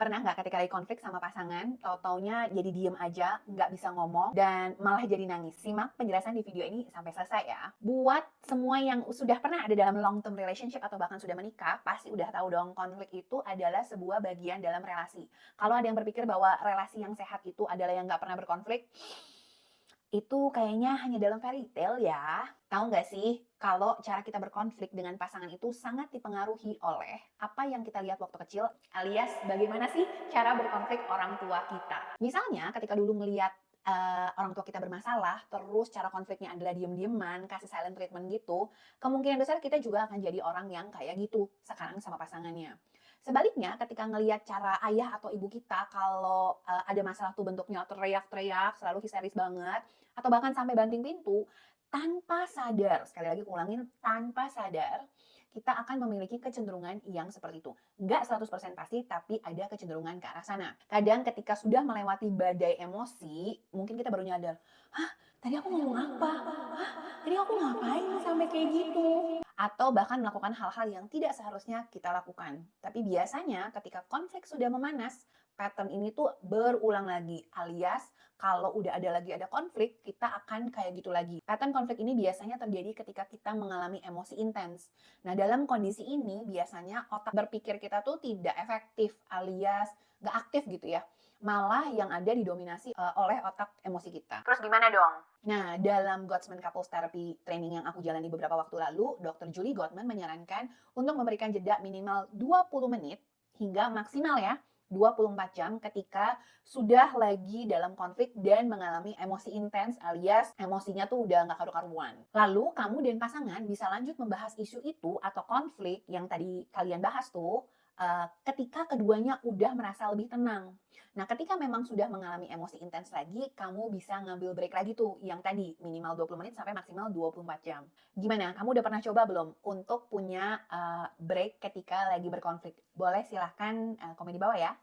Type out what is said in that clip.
Pernah nggak ketika lagi konflik sama pasangan, tau-taunya jadi diem aja, nggak bisa ngomong, dan malah jadi nangis? Simak penjelasan di video ini sampai selesai ya. Buat semua yang sudah pernah ada dalam long term relationship atau bahkan sudah menikah, pasti udah tahu dong konflik itu adalah sebuah bagian dalam relasi. Kalau ada yang berpikir bahwa relasi yang sehat itu adalah yang nggak pernah berkonflik, itu kayaknya hanya dalam fairy tale ya. Tahu nggak sih, kalau cara kita berkonflik dengan pasangan itu sangat dipengaruhi oleh apa yang kita lihat waktu kecil, alias bagaimana sih cara berkonflik orang tua kita. Misalnya ketika dulu ngelihat orang tua kita bermasalah, terus cara konfliknya adalah diem-dieman, kasih silent treatment gitu, kemungkinan besar kita juga akan jadi orang yang kayak gitu sekarang sama pasangannya. Sebaliknya, ketika ngelihat cara ayah atau ibu kita kalau ada masalah tuh bentuknya teriak-teriak, selalu histeris banget, atau bahkan sampai banting pintu, tanpa sadar, sekali lagi ulangin, tanpa sadar, kita akan memiliki kecenderungan yang seperti itu. Nggak 100% pasti, tapi ada kecenderungan ke arah sana. Kadang ketika sudah melewati badai emosi, mungkin kita baru nyadar, hah, tadi aku ngomong apa? Hah, tadi aku ngapain sampai kayak gitu? Atau bahkan melakukan hal-hal yang tidak seharusnya kita lakukan. Tapi biasanya ketika konflik sudah memanas, pattern ini tuh berulang lagi, alias kalau udah ada konflik, kita akan kayak gitu lagi. Pattern konflik ini biasanya terjadi ketika kita mengalami emosi intens. Nah, dalam kondisi ini biasanya otak berpikir kita tuh tidak efektif, alias gak aktif gitu ya. Malah yang ada didominasi oleh otak emosi kita. Terus gimana dong? Nah, dalam Gottman Couples Therapy training yang aku jalani beberapa waktu lalu, Dr. Julie Gottman menyarankan untuk memberikan jeda minimal 20 menit hingga maksimal ya 24 jam ketika sudah lagi dalam konflik dan mengalami emosi intens alias emosinya tuh udah nggak karu-karuan. Lalu kamu dan pasangan bisa lanjut membahas isu itu atau konflik yang tadi kalian bahas tuh ketika keduanya udah merasa lebih tenang. Nah, ketika memang sudah mengalami emosi intens lagi, kamu bisa ngambil break lagi tuh yang tadi minimal 20 menit sampai maksimal 24 jam. Gimana? Kamu udah pernah coba belum untuk punya break ketika lagi berkonflik? Boleh silahkan komen di bawah ya.